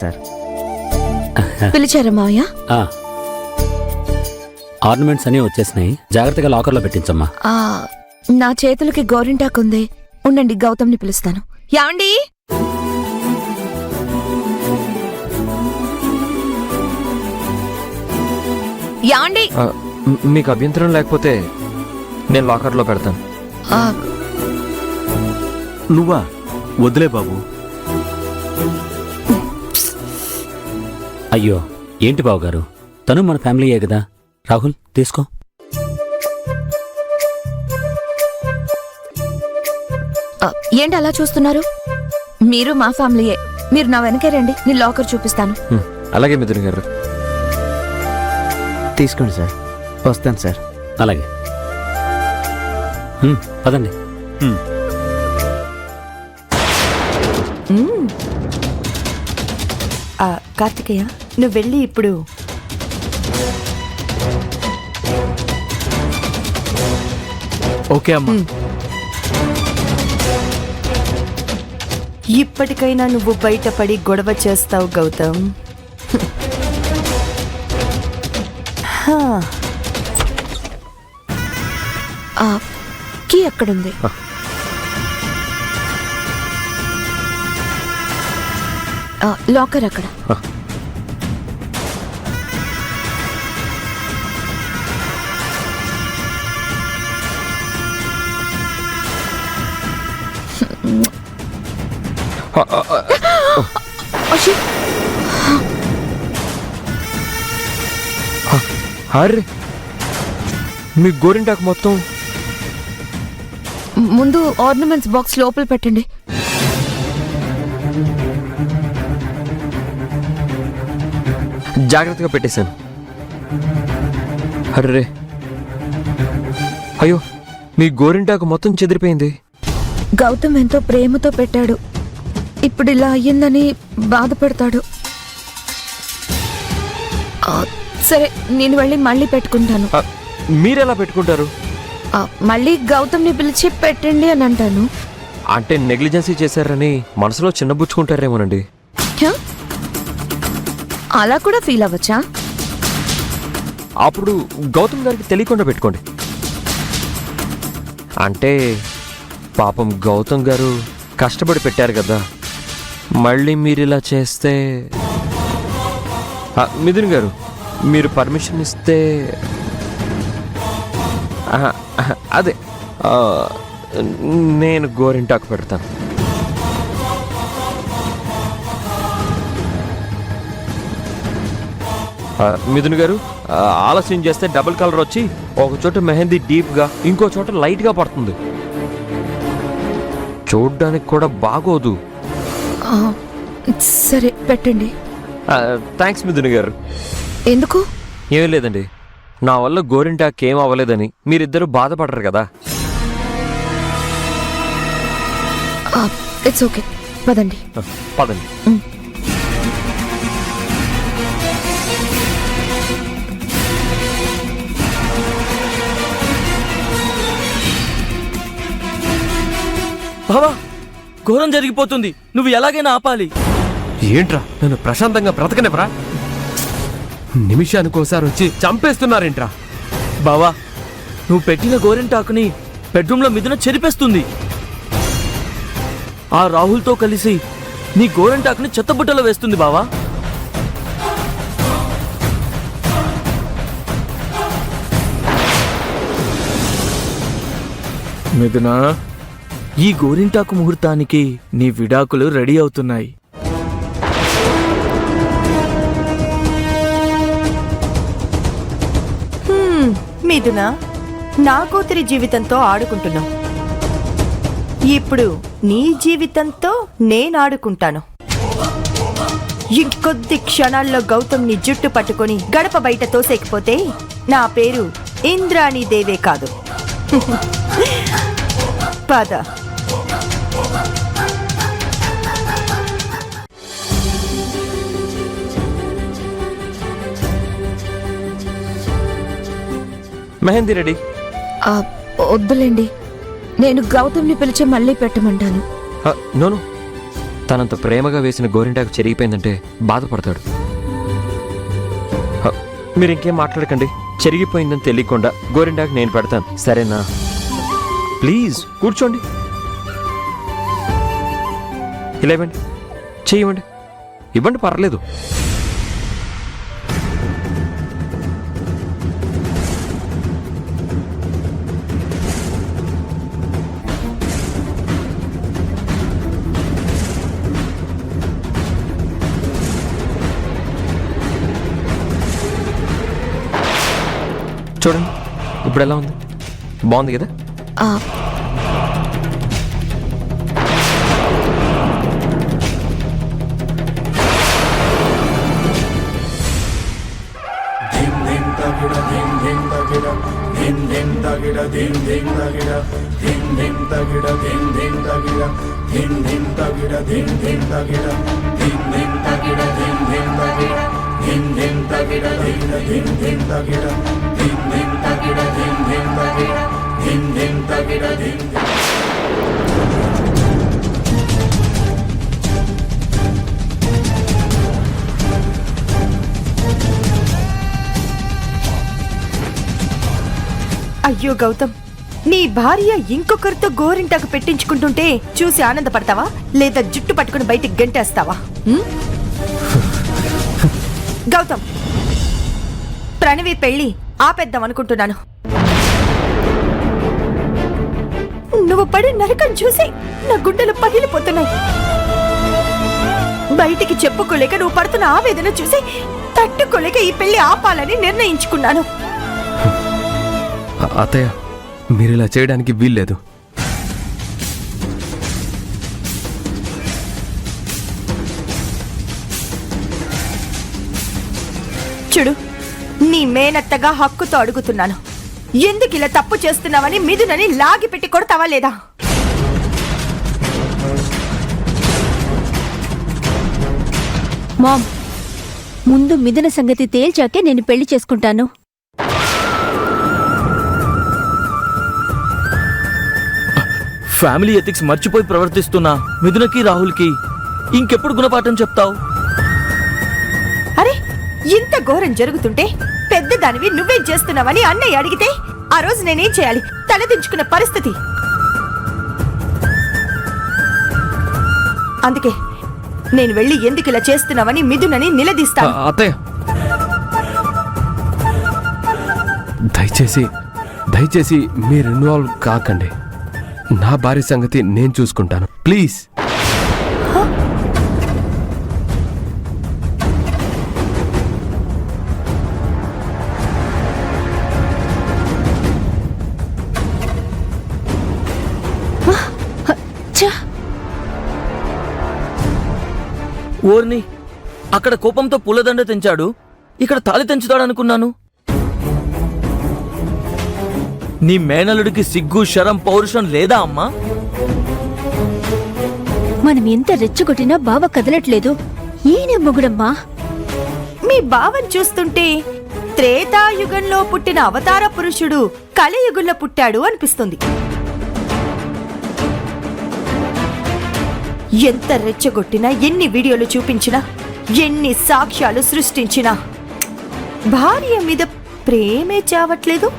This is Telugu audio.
సార్. పిలిచారా మావయ్య? ఆర్నమెంట్స్ అన్నీ వచ్చేసినాయి, జాగ్రత్తగా లాకర్లో పెట్టించమ్మా. నా చేతులకి గోరింటాకుంది, ఉండండి గౌతమ్ని పిలుస్తాను. యాండి, యాండి. మీకు అభ్యంతరం లేకపోతే నేను లాకర్లో పెడతాను. నువ్వా? వదిలే బాబు. అయ్యో ఏంటి బావగారు, తను మన ఫ్యామిలీయే కదా. రాహుల్ తీసుకో. ఏంటి అలా చూస్తున్నారు? మీరు మా ఫ్యామిలీయే, మీరు నా వెనకే రండి, నేను లాకర్ చూపిస్తాను. అలాగే మిథున్ గారు. తీసుకోండి సార్, వస్తాను సార్. అలాగే పదండి. కార్తికేయ, నువ్వు వెళ్ళి ఇప్పుడు ఓకే అమ్మా. ఇప్పటికైనా నువ్వు బయటపడి గొడవ చేస్తావు గౌతమ్. కీ ఎక్కడుంది? లాకర్ అక్కడ. అరే, మీ గోరింటాకు మొత్తం. ముందు ఆర్నమెంట్స్ బాక్స్ లోపల పెట్టండి. జాగ్రత్తగా పెట్టేశాను. అర్రే, అయ్యో, మీ గోరింటాకు మొత్తం చెదిరిపోయింది. గౌతమ్ ఎంతో ప్రేమతో పెట్టాడు, ఇప్పుడు ఇలా అయ్యిందని బాధపడతాడు. సరే, నేను వెళ్ళి మళ్ళీ పెట్టుకుంటాను. మీరెలా పెట్టుకుంటారు? మళ్ళీ గౌతమ్ని పిలిచి పెట్టండి అని అంటాను. అంటే నెగ్లిజెన్సీ చేశారని మనసులో చిన్నబుచ్చుకుంటారేమోనండి. అలా కూడా ఫీల్ అవ్వచ్చా? అప్పుడు గౌతమ్ గారికి తెలియకుండా పెట్టుకోండి. అంటే పాపం గౌతమ్ గారు కష్టపడి పెట్టారు కదా, మళ్ళీ మీరు ఇలా చేస్తే. మిథున్ గారు, మీరు పర్మిషన్ ఇస్తే. అదే, నేను గోరింటాకు పెడతాను. మిథున్ గారు, ఆలస్యం చేస్తే డబుల్ కలర్ వచ్చి ఒక చోట మెహందీ డీప్గా, ఇంకో చోట లైట్గా పడుతుంది. చూడ్డానికి కూడా బాగోదు. సరే పెట్టండి. థ్యాంక్స్ మిథున్ గారు. ఎందుకు? ఏమీ లేదండి, నా వల్ల గోరింటాకు ఏం అవ్వలేదని మీరిద్దరూ బాధపడరు కదా. ఇట్స్ ఓకే, పదండి. పదండి. బావా, ఘోరం జరిగిపోతుంది, నువ్వు ఎలాగైనా ఆపాలి. ఏంట్రా, నన్ను ప్రశాంతంగా బ్రతకనివ్వరా? నిమిషానికోసారి వచ్చి చంపేస్తున్నారేంట్రా? బావా, నువ్వు పెట్టిన గోరింటాకుని బెడ్రూమ్లో మిథున చెరిపేస్తుంది. ఆ రాహుల్తో కలిసి నీ గోరింటాకుని చెత్తబుట్టలో వేస్తుంది బావా. మిథునా, ఈ గోరింటాకు ముహూర్తానికి నీ విడాకులు రెడీ అవుతున్నాయి. మిథునా, నా కూతురి జీవితంతో ఆడుకుంటున్నావు, ఇప్పుడు నీ జీవితంతో నేను ఆడుకుంటాను. ఇంకొద్ది క్షణాల్లో గౌతమ్ ని జుట్టు పట్టుకొని గడప బయట తోసేకపోతే నా పేరు ఇంద్రాణి దేవే కాదు. పద. మెహందీ రెడీ. వద్దులేండి, నేను గౌతమ్ని పిలిచి మళ్ళీ పెట్టమంటాను. నోను, తనంత ప్రేమగా వేసిన గోరింటాకు చెరిగిపోయిందంటే బాధపడతాడు. మీరు ఇంకేం మాట్లాడకండి. చెరిగిపోయిందని తెలియకుండా గోరింటాకు నేను పెడతాను, సరేనా? ప్లీజ్ కూర్చోండి. ఇలా ఇవ్వండి, చెయ్యండి, ఇవ్వండి, పర్లేదు. చూడండి ఇప్పుడు ఎలా ఉంది, బాగుంది కదా? ఆ, అయ్యో గౌతమ్, నీ భార్య ఇంకొకరితో గోరింటాకు పెట్టించుకుంటుంటే చూసి ఆనందపడతావా లేదా జుట్టు పట్టుకుని బయటికి గంటేస్తావా? గౌతమ్, ప్రణవి పెళ్లి ఆపేద్దాం అనుకుంటున్నాను. నువ్వు పడి నరకం చూసి నా గుండెలు పగిలిపోతున్నాయి. బయటికి చెప్పుకోలేక నువ్వు పడుతున్న ఆవేదన చూసి తట్టుకోలేక ఈ పెళ్లి ఆపాలని నిర్ణయించుకున్నాను. అత్తయ్య, మీరు ఇలా చేయడానికి వీల్లేదు. చూడు, నీ మేనత్తగా హక్కుతో అడుగుతున్నాను, ఎందుకు ఇలా తప్పు చేస్తున్నావని మిథునని లాగి పెట్టి కొడతావా లేదా? మామ్, ముందు మిథున సంగతి తేల్చాకే నేను పెళ్లి చేసుకుంటాను. ఫ్యామిలీ ఎథిక్స్ మర్చిపోయి ప్రవర్తిస్తున్నా మిథునకి రాహుల్కి ఇంకెప్పుడు గుణపాఠం చెప్తావు? అరే, ఇంత ఘోరం జరుగుతుంటే పెద్దదానివి నువ్వేం చేస్తున్నావని అన్నయ్య అడిగితే ఆ రోజు నేనేం చేయాలి? తలదించుకున్న పరిస్థితి. అందుకే నేను వెళ్ళి ఎందుకు ఇలా చేస్తున్నావని మిథునని నిలదీస్తాను. అత్తయ్య, దయచేసి మీరు ఇన్వాల్వ్ కాకండి. నా భార్య సంగతి నేను చూసుకుంటాను, ప్లీజ్. ఓర్ని, అక్కడ కోపంతో పూలదండ తెంచాడు, ఇక్కడ తాళి తెంచుతాడనుకున్నాను. నీ మేనలుడికి సిగ్గు, శరం, పౌరుషం లేదా అమ్మా? మనం ఎంత రెచ్చగొట్టినా బావ కదలట్లేదు. ఈయన మొగుడమ్మా. మీ బావని చూస్తుంటే త్రేతాయుగంలో పుట్టిన అవతార పురుషుడు కలియుగంలో పుట్టాడు అనిపిస్తుంది. ఎంత రెచ్చగొట్టినా, ఎన్ని వీడియోలు చూపించినా, ఎన్ని సాక్ష్యాలు సృష్టించినా భార్య మీద ప్రేమే చావట్లేదు.